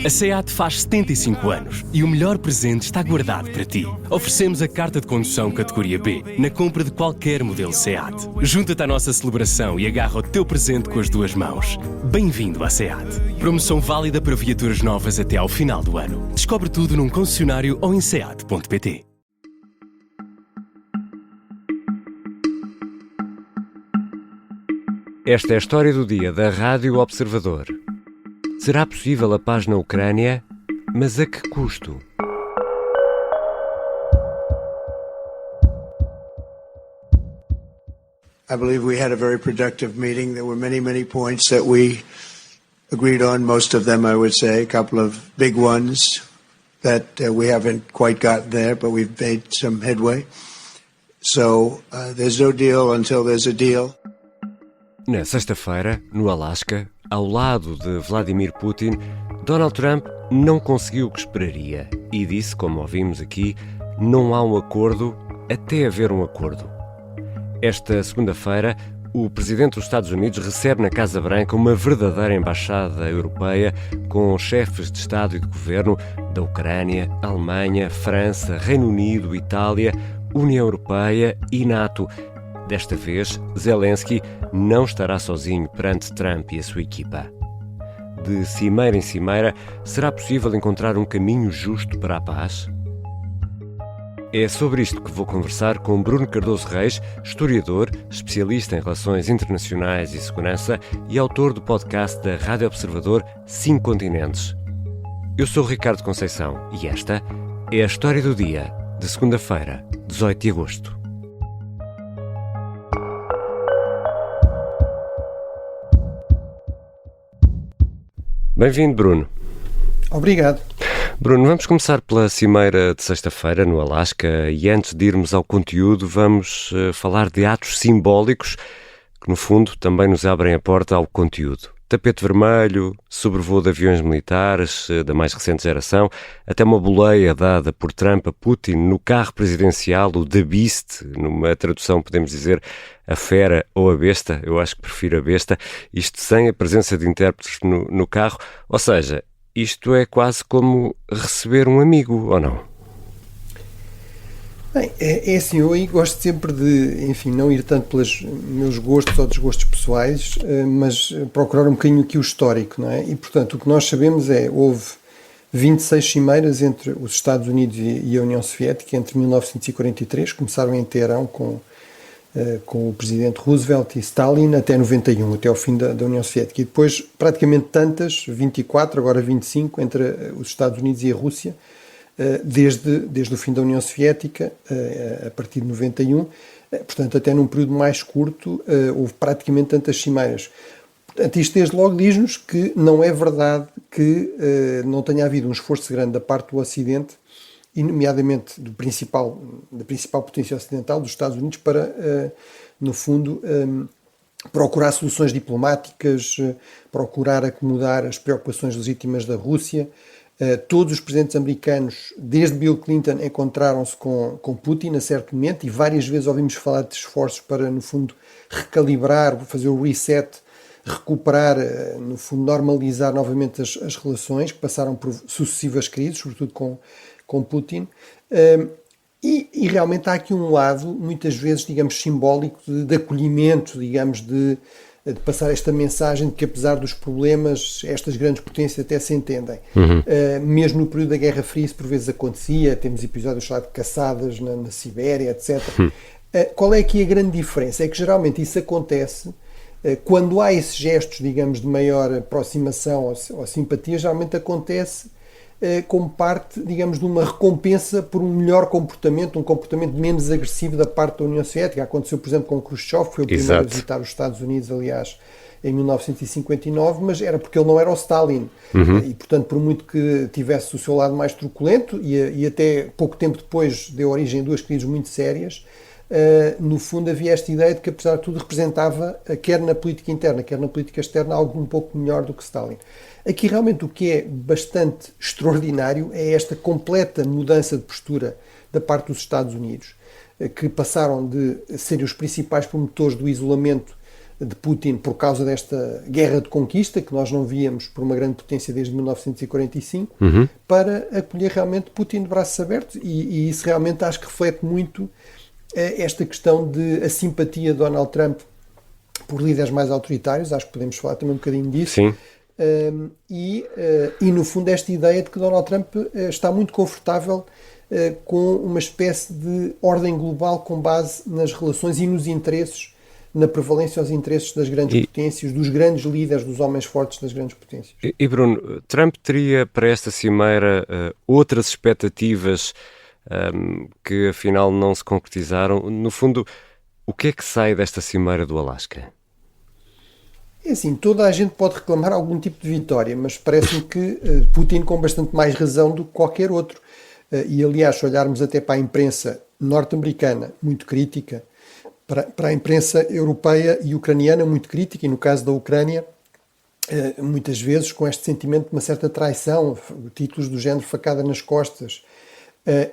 A SEAT faz 75 anos e o melhor presente está guardado para ti. Oferecemos a carta de condução categoria B na compra de qualquer modelo SEAT. Junta-te à nossa celebração e agarra o teu presente com as duas mãos. Bem-vindo à SEAT. Promoção válida para viaturas novas até ao final do ano. Descobre tudo num concessionário ou em seat.pt. Esta é a história do dia da Rádio Observador. Será possível a paz na Ucrânia? Mas a que custo? I believe we had a very productive meeting. There were many points that we agreed on, most of them I would say, a couple of big ones that we haven't quite gotten there, but we've made some headway. So there's no deal until there's a deal. Na sexta-feira, no Alasca, ao lado de Vladimir Putin, Donald Trump não conseguiu o que esperaria e disse, como ouvimos aqui, não há um acordo até haver um acordo. Esta segunda-feira, o presidente dos Estados Unidos recebe na Casa Branca uma verdadeira embaixada europeia com chefes de Estado e de Governo da Ucrânia, Alemanha, França, Reino Unido, Itália, União Europeia e NATO. Desta vez, Zelensky não estará sozinho perante Trump e a sua equipa. De cimeira em cimeira, será possível encontrar um caminho justo para a paz? É sobre isto que vou conversar com Bruno Cardoso Reis, historiador, especialista em relações internacionais e segurança e autor do podcast da Rádio Observador 5 Continentes. Eu sou Ricardo Conceição e esta é a história do dia de segunda-feira, 18 de agosto. Bem-vindo, Bruno. Obrigado. Bruno, vamos começar pela cimeira de sexta-feira no Alasca e antes de irmos ao conteúdo vamos falar de atos simbólicos que no fundo também nos abrem a porta ao conteúdo. Tapete vermelho, sobrevoo de aviões militares da mais recente geração, até uma boleia dada por Trump a Putin no carro presidencial, o The Beast, numa tradução podemos dizer a fera ou a besta, eu acho que prefiro a besta, isto sem a presença de intérpretes no carro, ou seja, isto é quase como receber um amigo, ou não? Bem, é assim, eu aí gosto sempre de, enfim, não ir tanto pelos meus gostos ou desgostos pessoais, mas procurar um bocadinho aqui o histórico, não é? E, portanto, o que nós sabemos houve 26 cimeiras entre os Estados Unidos e a União Soviética entre 1943, começaram em Teherão com o presidente Roosevelt e Stalin até 91, até ao fim da União Soviética. E depois, praticamente tantas, 24, agora 25, entre os Estados Unidos e a Rússia, desde o fim da União Soviética, a partir de 91, portanto até num período mais curto houve praticamente tantas cimeiras. Portanto, isto desde logo diz-nos que não é verdade que não tenha havido um esforço grande da parte do Ocidente, e nomeadamente da principal potência ocidental, dos Estados Unidos, para, no fundo, procurar soluções diplomáticas, procurar acomodar as preocupações legítimas da Rússia. Todos os presidentes americanos, desde Bill Clinton, encontraram-se com Putin a certo momento e várias vezes ouvimos falar de esforços para, no fundo, recalibrar, fazer o reset, recuperar, no fundo, normalizar novamente as relações que passaram por sucessivas crises, sobretudo com Putin. E realmente há aqui um lado, muitas vezes, digamos, simbólico de acolhimento, digamos, de passar esta mensagem de que, apesar dos problemas, estas grandes potências até se entendem. Mesmo no período da Guerra Fria isso por vezes acontecia, temos episódios lá de caçadas na Sibéria, etc. Qual é aqui a grande diferença? É que geralmente isso acontece quando há esses gestos, digamos, de maior aproximação ou simpatia, geralmente acontece como parte, digamos, de uma recompensa por um melhor comportamento, um comportamento menos agressivo da parte da União Soviética. Aconteceu, por exemplo, com Khrushchev, que foi o primeiro a visitar os Estados Unidos, aliás, em 1959, mas era porque ele não era o Stalin. E, portanto, por muito que tivesse o seu lado mais truculento, e até pouco tempo depois deu origem a duas crises muito sérias, no fundo havia esta ideia de que, apesar de tudo, representava, quer na política interna, quer na política externa, algo um pouco melhor do que Stalin. Aqui realmente o que é bastante extraordinário é esta completa mudança de postura da parte dos Estados Unidos, que passaram de serem os principais promotores do isolamento de Putin por causa desta guerra de conquista, que nós não víamos por uma grande potência desde 1945, para acolher realmente Putin de braços abertos, e isso realmente acho que reflete muito esta questão de a simpatia de Donald Trump por líderes mais autoritários. Acho que podemos falar também um bocadinho disso. Sim. E no fundo esta ideia de que Donald Trump está muito confortável com uma espécie de ordem global com base nas relações e nos interesses, na prevalência aos interesses das grandes potências, dos grandes líderes, dos homens fortes das grandes potências. E Bruno, Trump teria para esta cimeira outras expectativas que afinal não se concretizaram? No fundo, o que é que sai desta cimeira do Alasca? É assim, toda a gente pode reclamar algum tipo de vitória, mas parece-me que Putin com bastante mais razão do que qualquer outro. E aliás, se olharmos até para a imprensa norte-americana, muito crítica, para a imprensa europeia e ucraniana, muito crítica, e no caso da Ucrânia, muitas vezes com este sentimento de uma certa traição, títulos do género facada nas costas,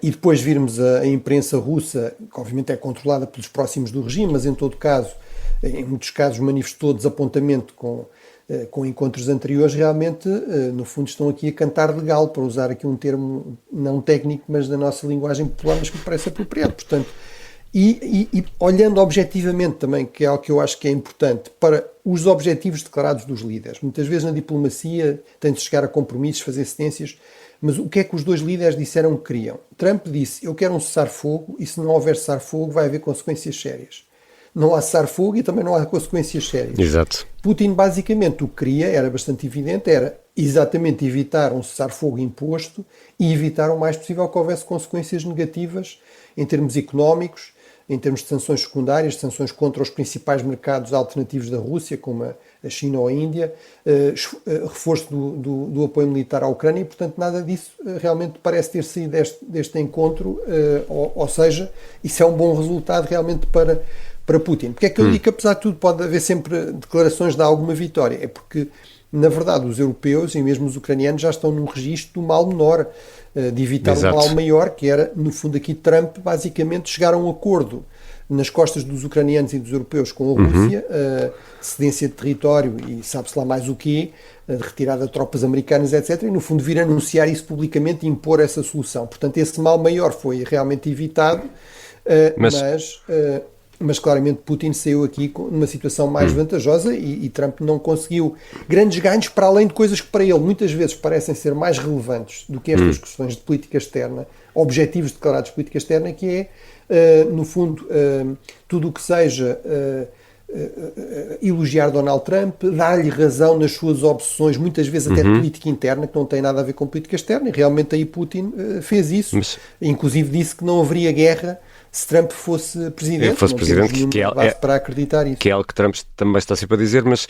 e depois virmos a imprensa russa, que obviamente é controlada pelos próximos do regime, mas em todo caso, em muitos casos manifestou desapontamento com encontros anteriores, realmente, no fundo, estão aqui a cantar legal, para usar aqui um termo não técnico, mas da nossa linguagem popular, mas que me parece apropriado. Portanto, e olhando objetivamente também, que é algo que eu acho que é importante, para os objetivos declarados dos líderes. Muitas vezes na diplomacia tem-de chegar a compromissos, fazer cedências, mas o que é que os dois líderes disseram que queriam? Trump disse, eu quero um cessar-fogo, e se não houver cessar-fogo vai haver consequências sérias. Não há cessar-fogo e também não há consequências sérias. Exato. Putin basicamente o que queria, era bastante evidente, era exatamente evitar um cessar-fogo imposto e evitar o mais possível que houvesse consequências negativas em termos económicos, em termos de sanções secundárias, sanções contra os principais mercados alternativos da Rússia, como a China ou a Índia, reforço do apoio militar à Ucrânia, e portanto nada disso realmente parece ter saído deste encontro, ou seja, isso é um bom resultado realmente para Putin. Porque é que eu digo que apesar de tudo pode haver sempre declarações de alguma vitória? É porque, na verdade, os europeus e mesmo os ucranianos já estão num registro do mal menor, de evitar um mal maior, que era, no fundo aqui, Trump basicamente chegar a um acordo nas costas dos ucranianos e dos europeus com a Rússia, cedência de território e sabe-se lá mais o quê, de retirada de tropas americanas, etc. E, no fundo, vir anunciar isso publicamente e impor essa solução. Portanto, esse mal maior foi realmente evitado, mas claramente Putin saiu aqui numa situação mais vantajosa e Trump não conseguiu grandes ganhos, para além de coisas que para ele muitas vezes parecem ser mais relevantes do que estas questões de política externa, objetivos declarados de política externa, que é, no fundo, tudo o que seja elogiar Donald Trump, dar-lhe razão nas suas obsessões, muitas vezes até de política interna, que não tem nada a ver com política externa, e realmente aí Putin fez isso, inclusive disse que não haveria guerra se Trump fosse presidente. Que é para acreditar isso. Que é algo que Trump também está sempre a dizer, mas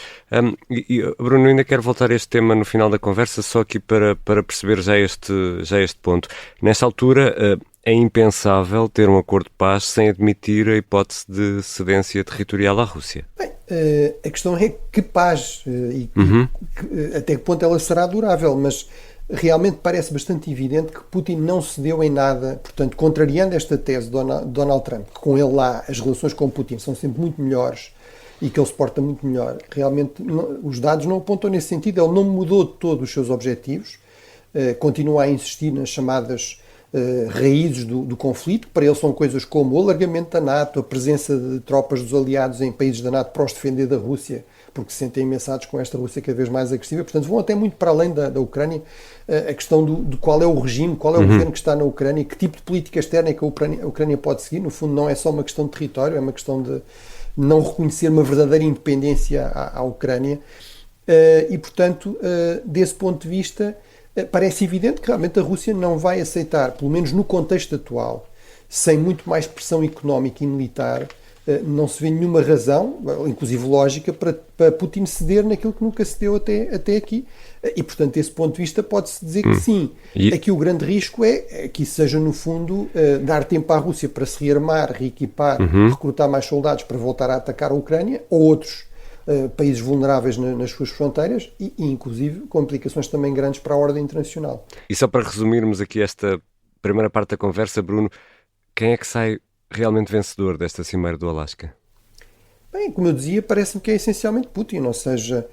Bruno, ainda quero voltar a este tema no final da conversa, só aqui para perceber já este ponto. Nesta altura, é impensável ter um acordo de paz sem admitir a hipótese de cedência territorial à Rússia. Bem, a questão é que paz e até que ponto ela será durável, mas realmente parece bastante evidente que Putin não cedeu em nada, portanto, contrariando esta tese de Donald Trump, que com ele lá as relações com Putin são sempre muito melhores e que ele se porta muito melhor, realmente os dados não apontam nesse sentido. Ele não mudou de todo os seus objetivos, continua a insistir nas chamadas raízes do conflito, que para ele são coisas como o alargamento da NATO, a presença de tropas dos aliados em países da NATO para os defender da Rússia, porque se sentem ameaçados com esta Rússia cada vez mais agressiva. Portanto, vão até muito para além da Ucrânia, a questão de qual é o regime, qual é o governo que está na Ucrânia, que tipo de política externa é que a Ucrânia pode seguir. No fundo, não é só uma questão de território, é uma questão de não reconhecer uma verdadeira independência à Ucrânia. E, portanto, desse ponto de vista, parece evidente que realmente a Rússia não vai aceitar, pelo menos no contexto atual, sem muito mais pressão económica e militar, não se vê nenhuma razão, inclusive lógica, para Putin ceder naquilo que nunca cedeu até aqui. E, portanto, desse ponto de vista, pode-se dizer que sim. Aqui o grande risco é que isso seja, no fundo, dar tempo à Rússia para se rearmar, reequipar, recrutar mais soldados para voltar a atacar a Ucrânia, ou outros países vulneráveis nas suas fronteiras, e inclusive com implicações também grandes para a ordem internacional. E só para resumirmos aqui esta primeira parte da conversa, Bruno, quem é que sai realmente vencedor desta cimeira do Alasca? Bem, como eu dizia, parece-me que é essencialmente Putin, ou seja,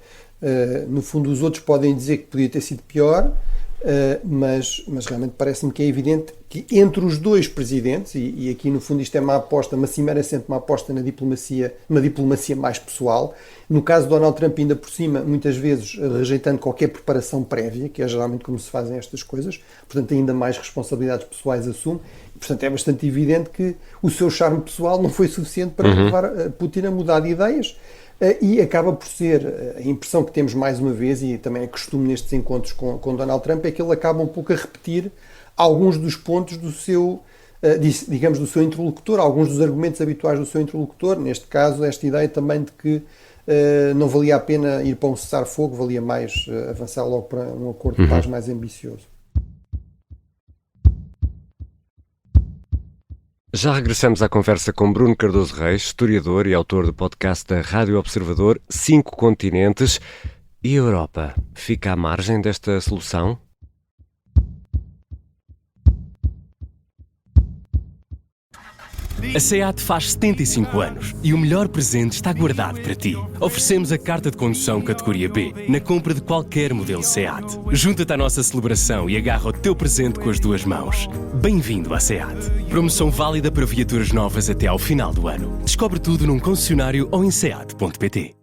no fundo os outros podem dizer que podia ter sido pior, mas realmente parece-me que é evidente que entre os dois presidentes, e aqui no fundo isto é uma aposta, uma cimeira sempre uma aposta na diplomacia, uma diplomacia mais pessoal, no caso de Donald Trump ainda por cima, muitas vezes rejeitando qualquer preparação prévia, que é geralmente como se fazem estas coisas, portanto ainda mais responsabilidades pessoais assume, e, portanto é bastante evidente que o seu charme pessoal não foi suficiente para levar Putin a mudar de ideias. E acaba por ser, a impressão que temos mais uma vez, e também é costume nestes encontros com Donald Trump, é que ele acaba um pouco a repetir alguns dos pontos do seu, digamos, do seu interlocutor, alguns dos argumentos habituais do seu interlocutor, neste caso esta ideia também de que não valia a pena ir para um cessar-fogo, valia mais avançar logo para um acordo de paz mais ambicioso. Já regressamos à conversa com Bruno Cardoso Reis, historiador e autor do podcast da Rádio Observador, 5 continentes. E a Europa fica à margem desta solução? A SEAT faz 75 anos e o melhor presente está guardado para ti. Oferecemos a carta de condução categoria B na compra de qualquer modelo SEAT. Junta-te à nossa celebração e agarra o teu presente com as duas mãos. Bem-vindo à SEAT. Promoção válida para viaturas novas até ao final do ano. Descobre tudo num concessionário ou em seat.pt.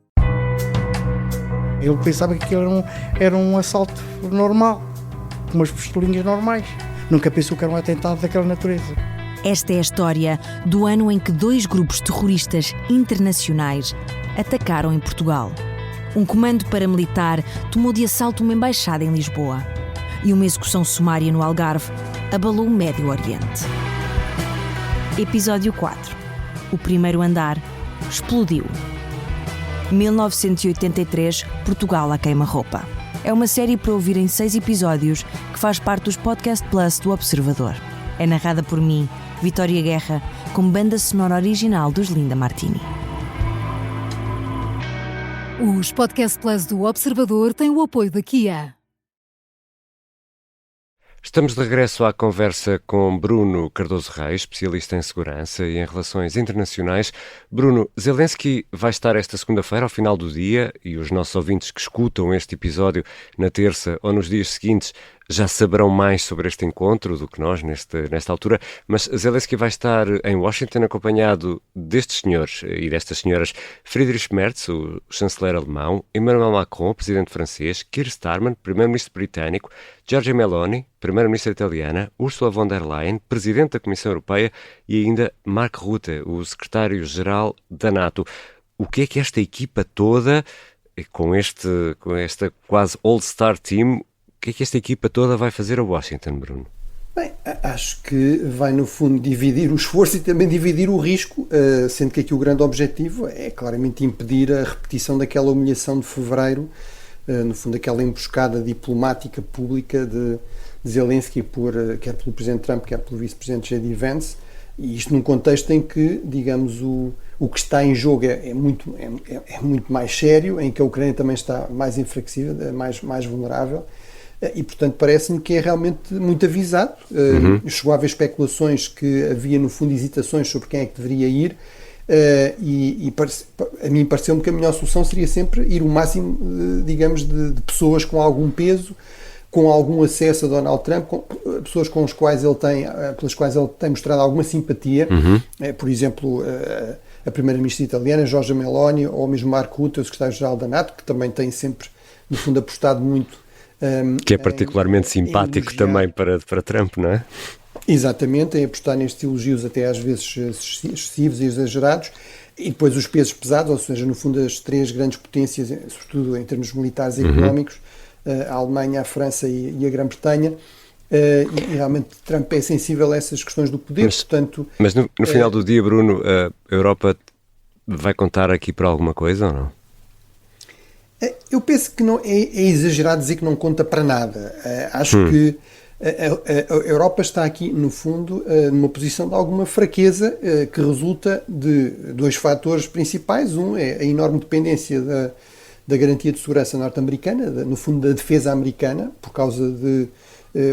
Ele pensava que aquilo era um assalto normal, com umas pistolinhas normais. Nunca pensou que era um atentado daquela natureza. Esta é a história do ano em que 2 grupos terroristas internacionais atacaram em Portugal. Um comando paramilitar tomou de assalto uma embaixada em Lisboa. E uma execução sumária no Algarve abalou o Médio Oriente. Episódio 4. O primeiro andar explodiu. 1983, Portugal à queima-roupa. É uma série para ouvir em 6 episódios que faz parte dos Podcast Plus do Observador. É narrada por mim, Vitória Guerra, com banda sonora original dos Linda Martini. Os Podcast Plus do Observador têm o apoio da Kia. Estamos de regresso à conversa com Bruno Cardoso Reis, especialista em segurança e em relações internacionais. Bruno, Zelensky vai estar esta segunda-feira ao final do dia e os nossos ouvintes que escutam este episódio na terça ou nos dias seguintes já saberão mais sobre este encontro do que nós nesta altura, mas Zelensky vai estar em Washington acompanhado destes senhores e destas senhoras: Friedrich Merz, o chanceler alemão, Emmanuel Macron, presidente francês, Keir Starmer, primeiro-ministro britânico, Giorgia Meloni, primeira-ministra italiana, Ursula von der Leyen, presidente da Comissão Europeia, e ainda Mark Rutte, o secretário-geral da NATO. O que é que esta equipa toda, com esta quase all-star team, o que é que esta equipa toda vai fazer a Washington, Bruno? Bem, acho que vai no fundo dividir o esforço e também dividir o risco, sendo que aqui o grande objetivo é claramente impedir a repetição daquela humilhação de fevereiro, no fundo aquela emboscada diplomática pública de Zelensky, quer pelo Presidente Trump, quer pelo Vice-Presidente J.D. Vance, e isto num contexto em que, digamos, o que está em jogo é muito mais sério, em que a Ucrânia também está mais enfraquecida, mais vulnerável, e portanto parece-me que é realmente muito avisado. Chegou a haver especulações que havia no fundo hesitações sobre quem é que deveria ir, a mim pareceu-me que a melhor solução seria sempre ir o máximo, digamos, de pessoas com algum peso, com algum acesso a Donald Trump, pessoas pelas quais ele tem mostrado alguma simpatia, por exemplo, a primeira-ministra italiana, Giorgia Meloni, ou mesmo Mark Rutte, o secretário-geral da NATO, que também tem sempre, no fundo, apostado muito. Que é particularmente simpático também para Trump, não é? Exatamente, em apostar nestes elogios até às vezes excessivos e exagerados, e depois os pesos pesados, ou seja, no fundo as 3 grandes potências, sobretudo em termos militares e económicos, a Alemanha, a França e a Grã-Bretanha, e realmente Trump é sensível a essas questões do poder, Mas no final do dia, Bruno, a Europa vai contar aqui para alguma coisa ou não? Eu penso que não é exagerado dizer que não conta para nada. Acho que a Europa está aqui, no fundo, numa posição de alguma fraqueza, que resulta de 2 fatores principais. Um é a enorme dependência da garantia de segurança norte-americana, no fundo da defesa americana, por causa de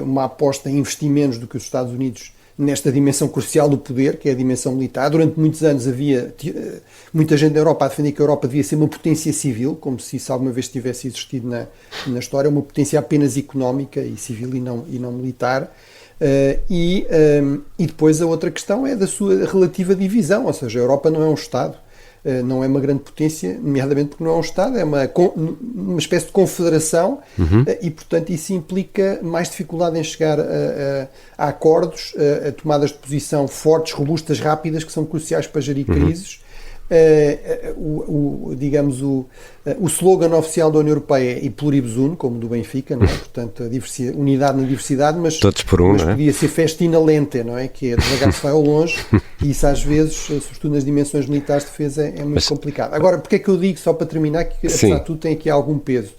uma aposta em investimentos do que os Estados Unidos nesta dimensão crucial do poder, que é a dimensão militar. Durante muitos anos havia muita gente na Europa a defender que a Europa devia ser uma potência civil, como se isso alguma vez tivesse existido na história, uma potência apenas económica e civil e não militar. E depois a outra questão é da sua relativa divisão, ou seja, a Europa não é um Estado, não é uma grande potência, nomeadamente porque não é um Estado, é uma espécie de confederação, e portanto isso implica mais dificuldade em chegar a acordos, a tomadas de posição fortes, robustas, rápidas, que são cruciais para gerir crises. Digamos, o slogan oficial da União Europeia é pluribus uno, como do Benfica, não é? Portanto, a unidade na diversidade, mas, todos por um, mas não é? podia ser festina lente, não é? Que é devagar se vai ao longe, e isso às vezes, sobretudo nas dimensões militares de defesa, é muito complicado. Agora, porque é que eu digo, só para terminar, que apesar de tudo tem aqui algum peso?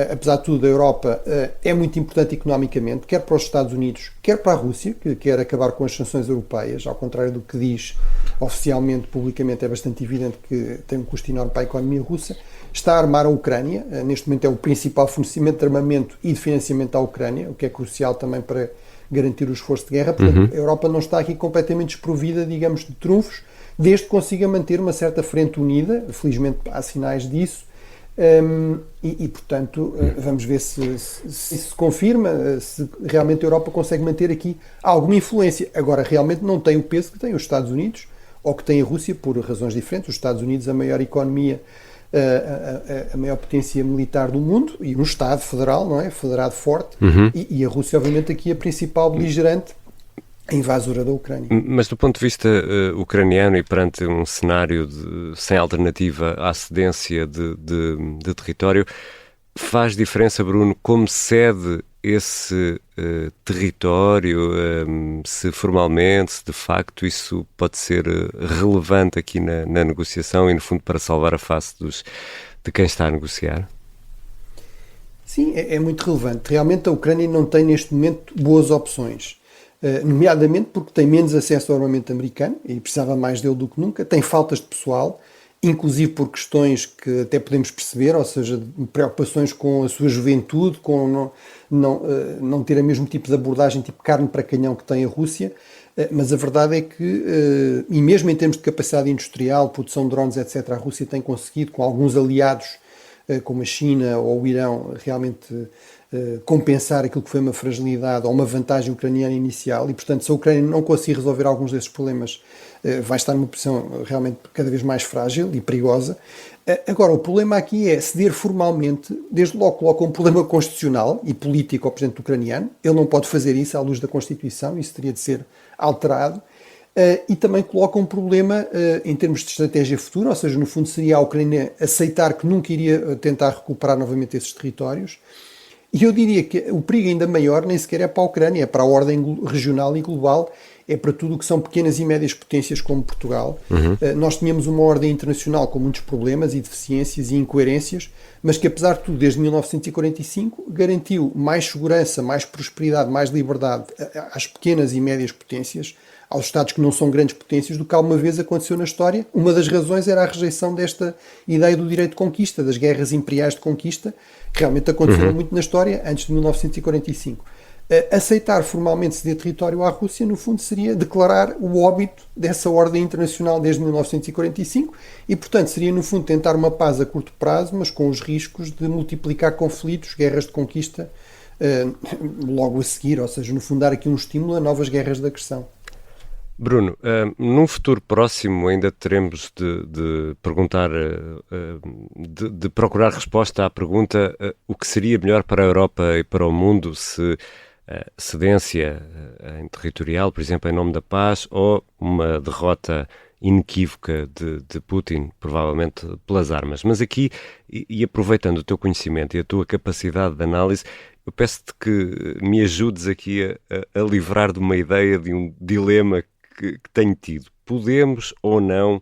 Apesar de tudo, a Europa é muito importante economicamente, quer para os Estados Unidos, quer para a Rússia, que quer acabar com as sanções europeias, ao contrário do que diz oficialmente, publicamente, é bastante evidente que tem um custo enorme para a economia russa. Está a armar a Ucrânia, neste momento é o principal fornecimento de armamento e de financiamento à Ucrânia, o que é crucial também para garantir o esforço de guerra. Portanto, a Europa não está aqui completamente desprovida, digamos, de trunfos, desde que consiga manter uma certa frente unida. Felizmente há sinais disso. Portanto, vamos ver se isso se confirma, se realmente a Europa consegue manter aqui alguma influência. Agora, realmente não tem o peso que tem os Estados Unidos ou que tem a Rússia, por razões diferentes. Os Estados Unidos, a maior economia, a maior potência militar do mundo, e um Estado federal, não é? Federado forte, e a Rússia, obviamente, aqui a principal beligerante, a invasora da Ucrânia. Mas do ponto de vista ucraniano e perante um cenário sem alternativa à cedência de território, faz diferença, Bruno, como cede esse território, se formalmente, se de facto isso pode ser relevante aqui na negociação e, no fundo, para salvar a face de quem está a negociar? Sim, é muito relevante. Realmente a Ucrânia não tem neste momento boas opções. Nomeadamente porque tem menos acesso ao armamento americano e precisava mais dele do que nunca, tem faltas de pessoal, inclusive por questões que até podemos perceber, ou seja, preocupações com a sua juventude, com não ter o mesmo tipo de abordagem, tipo carne para canhão que tem a Rússia, mas a verdade é que, e mesmo em termos de capacidade industrial, produção de drones, etc., a Rússia tem conseguido, com alguns aliados, como a China ou o Irão, realmente compensar aquilo que foi uma fragilidade ou uma vantagem ucraniana inicial, e portanto se a Ucrânia não conseguir resolver alguns desses problemas vai estar numa posição realmente cada vez mais frágil e perigosa. Agora, o problema aqui é ceder formalmente, desde logo coloca um problema constitucional e político ao presidente ucraniano. Ele não pode fazer isso à luz da Constituição, isso teria de ser alterado. E também coloca um problema em termos de estratégia futura, ou seja, no fundo seria a Ucrânia aceitar que nunca iria tentar recuperar novamente esses territórios. E eu diria que o perigo ainda maior nem sequer é para a Ucrânia, é para a ordem regional e global, é para tudo o que são pequenas e médias potências como Portugal. Nós tínhamos uma ordem internacional com muitos problemas e deficiências e incoerências, mas que apesar de tudo, desde 1945, garantiu mais segurança, mais prosperidade, mais liberdade às pequenas e médias potências, aos Estados que não são grandes potências, do que alguma vez aconteceu na história. Uma das razões era a rejeição desta ideia do direito de conquista, das guerras imperiais de conquista, que realmente aconteceram muito na história antes de 1945. Aceitar formalmente ceder território à Rússia, no fundo, seria declarar o óbito dessa ordem internacional desde 1945 e, portanto, seria, no fundo, tentar uma paz a curto prazo, mas com os riscos de multiplicar conflitos, guerras de conquista, logo a seguir, ou seja, no fundo, dar aqui um estímulo a novas guerras de agressão. Bruno, num futuro próximo ainda teremos de perguntar, de procurar resposta à pergunta o que seria melhor para a Europa e para o mundo se cedência territorial, por exemplo, em nome da paz, ou uma derrota inequívoca de Putin, provavelmente pelas armas. Mas aqui, e aproveitando o teu conhecimento e a tua capacidade de análise, eu peço-te que me ajudes aqui a livrar de uma ideia, de um dilema que tenho tido. Podemos ou não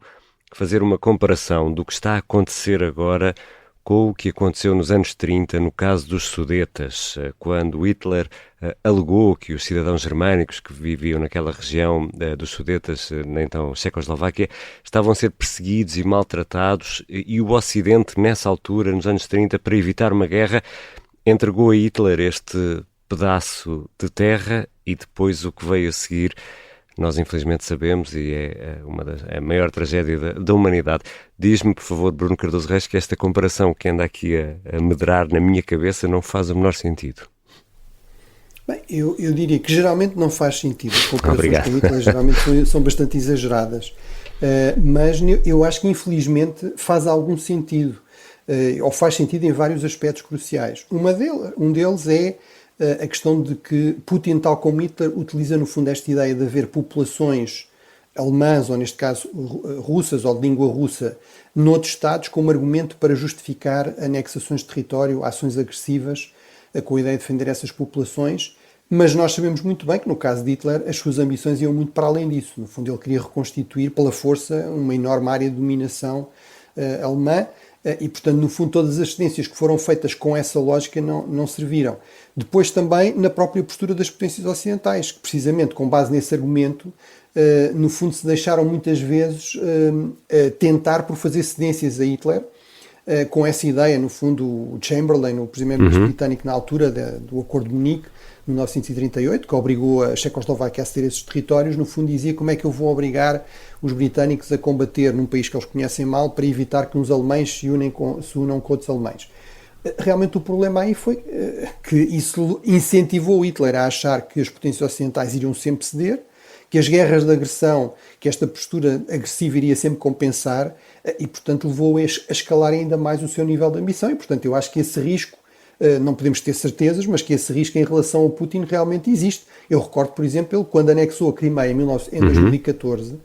fazer uma comparação do que está a acontecer agora com o que aconteceu nos anos 30, no caso dos Sudetas, quando Hitler alegou que os cidadãos germânicos que viviam naquela região dos Sudetas, na então Checoslováquia, estavam a ser perseguidos e maltratados, e o Ocidente, nessa altura, nos anos 30, para evitar uma guerra, entregou a Hitler este pedaço de terra e depois o que veio a seguir, nós infelizmente sabemos, e é a maior tragédia da humanidade. Diz-me, por favor, Bruno Cardoso Reis, que esta comparação que anda aqui a medrar na minha cabeça não faz o menor sentido. Bem, eu diria que geralmente não faz sentido. As comparações com Hitler geralmente são bastante exageradas. Mas eu acho que infelizmente faz algum sentido, ou faz sentido em vários aspectos cruciais. Um deles é a questão de que Putin, tal como Hitler, utiliza no fundo esta ideia de haver populações alemãs, ou neste caso russas, ou de língua russa, noutros Estados, como argumento para justificar anexações de território, ações agressivas, com a ideia de defender essas populações. Mas nós sabemos muito bem que, no caso de Hitler, as suas ambições iam muito para além disso. No fundo, ele queria reconstituir pela força uma enorme área de dominação alemã e, portanto, no fundo, todas as cedências que foram feitas com essa lógica não serviram. Depois também na própria postura das potências ocidentais, que precisamente com base nesse argumento, no fundo, se deixaram muitas vezes tentar por fazer cedências a Hitler, com essa ideia, no fundo, o Chamberlain, o primeiro-ministro britânico na altura do Acordo de Munique, em 1938, que obrigou a Checoslováquia a ceder esses territórios, no fundo dizia como é que eu vou obrigar os britânicos a combater num país que eles conhecem mal para evitar que uns alemães se unam com outros alemães. Realmente o problema aí foi que isso incentivou Hitler a achar que as potências ocidentais iriam sempre ceder, que as guerras de agressão, que esta postura agressiva iria sempre compensar e, portanto, levou a escalar ainda mais o seu nível de ambição e, portanto, eu acho que esse risco, não podemos ter certezas, mas que esse risco em relação ao Putin realmente existe. Eu recordo, por exemplo, ele quando anexou a Crimeia em 2014,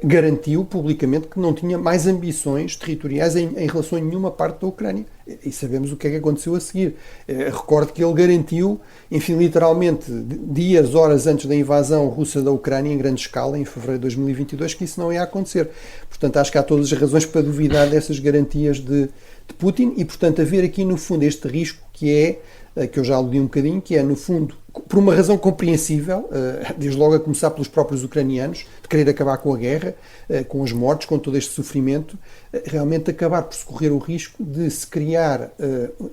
garantiu publicamente que não tinha mais ambições territoriais em relação a nenhuma parte da Ucrânia. E sabemos o que é que aconteceu a seguir. Recordo que ele garantiu, enfim, literalmente, dias, horas antes da invasão russa da Ucrânia, em grande escala, em fevereiro de 2022, que isso não ia acontecer. Portanto, acho que há todas as razões para duvidar dessas garantias de Putin e, portanto, haver aqui, no fundo, este risco que eu já aludi um bocadinho, que é, no fundo, por uma razão compreensível, desde logo a começar pelos próprios ucranianos, de querer acabar com a guerra, com as mortes, com todo este sofrimento, realmente acabar por se correr o risco de se criar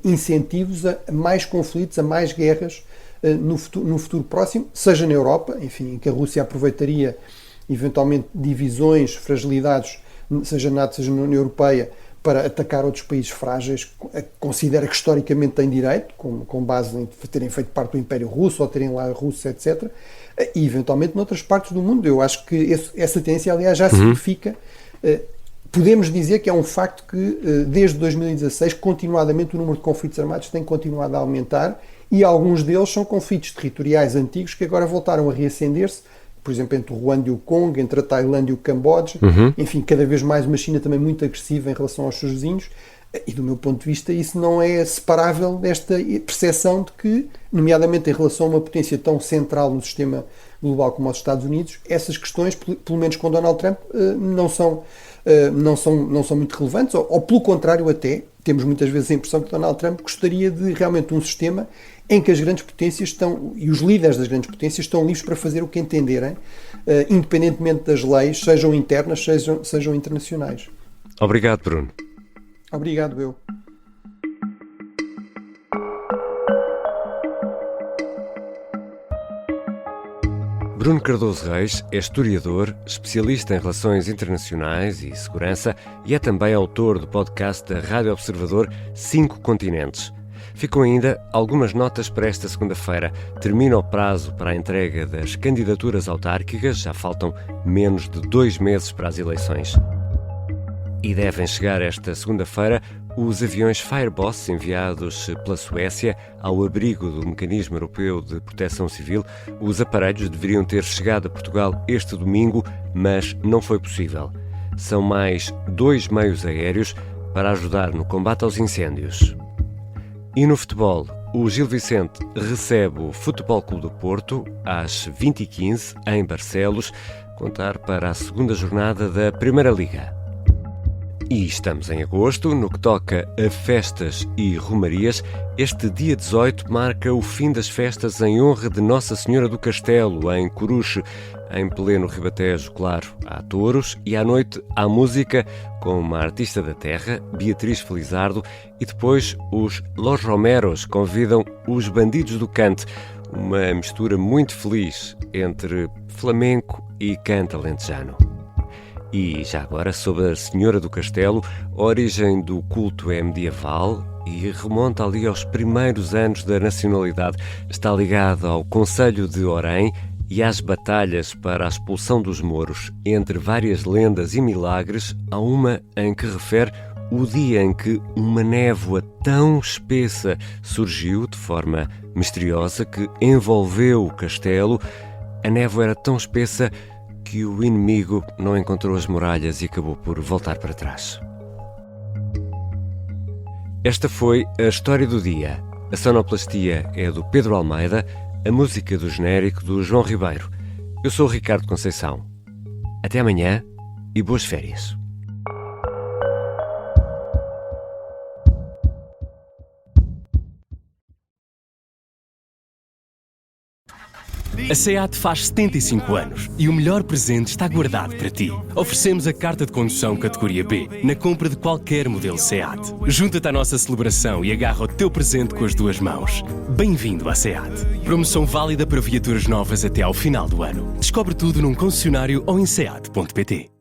incentivos a mais conflitos, a mais guerras no futuro próximo, seja na Europa, enfim, em que a Rússia aproveitaria eventualmente divisões, fragilidades, seja na NATO, seja na União Europeia, para atacar outros países frágeis que considera que historicamente têm direito, com base em terem feito parte do Império Russo ou terem lá a Rússia, etc. E eventualmente noutras partes do mundo. Eu acho que essa tendência, aliás, já se verifica. Podemos dizer que é um facto que desde 2016, continuadamente, o número de conflitos armados tem continuado a aumentar e alguns deles são conflitos territoriais antigos que agora voltaram a reacender-se, por exemplo, entre o Ruanda e o Congo, entre a Tailândia e o Camboja, enfim, cada vez mais uma China também muito agressiva em relação aos seus vizinhos, e do meu ponto de vista isso não é separável desta percepção de que, nomeadamente em relação a uma potência tão central no sistema global como os Estados Unidos, essas questões, pelo menos com Donald Trump, não são muito relevantes, ou pelo contrário até, temos muitas vezes a impressão que Donald Trump gostaria de realmente um sistema em que as grandes potências estão, e os líderes das grandes potências estão livres para fazer o que entenderem, independentemente das leis, sejam internas, sejam internacionais. Obrigado, Bruno. Obrigado, eu. Bruno Cardoso Reis é historiador, especialista em relações internacionais e segurança e é também autor do podcast da Rádio Observador 5 Continentes. Ficam ainda algumas notas para esta segunda-feira. Termina o prazo para a entrega das candidaturas autárquicas, já faltam menos de 2 meses para as eleições. E devem chegar esta segunda-feira os aviões Fireboss enviados pela Suécia ao abrigo do Mecanismo Europeu de Proteção Civil. Os aparelhos deveriam ter chegado a Portugal este domingo, mas não foi possível. São mais 2 meios aéreos para ajudar no combate aos incêndios. E no futebol, o Gil Vicente recebe o Futebol Clube do Porto às 20h15 em Barcelos, contar para a segunda jornada da Primeira Liga. E estamos em agosto, no que toca a festas e romarias. Este dia 18 marca o fim das festas em honra de Nossa Senhora do Castelo, em Coruche, em pleno Ribatejo. Claro, há touros e à noite há música com uma artista da terra, Beatriz Felizardo, e depois os Los Romeros convidam os Bandidos do Cante, uma mistura muito feliz entre flamenco e canto alentejano. E já agora, sobre a Senhora do Castelo, a origem do culto é medieval e remonta ali aos primeiros anos da nacionalidade. Está ligada ao Conselho de Orém e às batalhas para a expulsão dos mouros. Entre várias lendas e milagres, há uma em que refere o dia em que uma névoa tão espessa surgiu de forma misteriosa que envolveu o castelo. A névoa era tão espessa que o inimigo não encontrou as muralhas e acabou por voltar para trás. Esta foi a história do dia. A sonoplastia é do Pedro Almeida, a música do genérico do João Ribeiro. Eu sou o Ricardo Conceição. Até amanhã e boas férias. A SEAT faz 75 anos e o melhor presente está guardado para ti. Oferecemos a carta de condução categoria B na compra de qualquer modelo SEAT. Junta-te à nossa celebração e agarra o teu presente com as duas mãos. Bem-vindo à SEAT. Promoção válida para viaturas novas até ao final do ano. Descobre tudo num concessionário ou em seat.pt.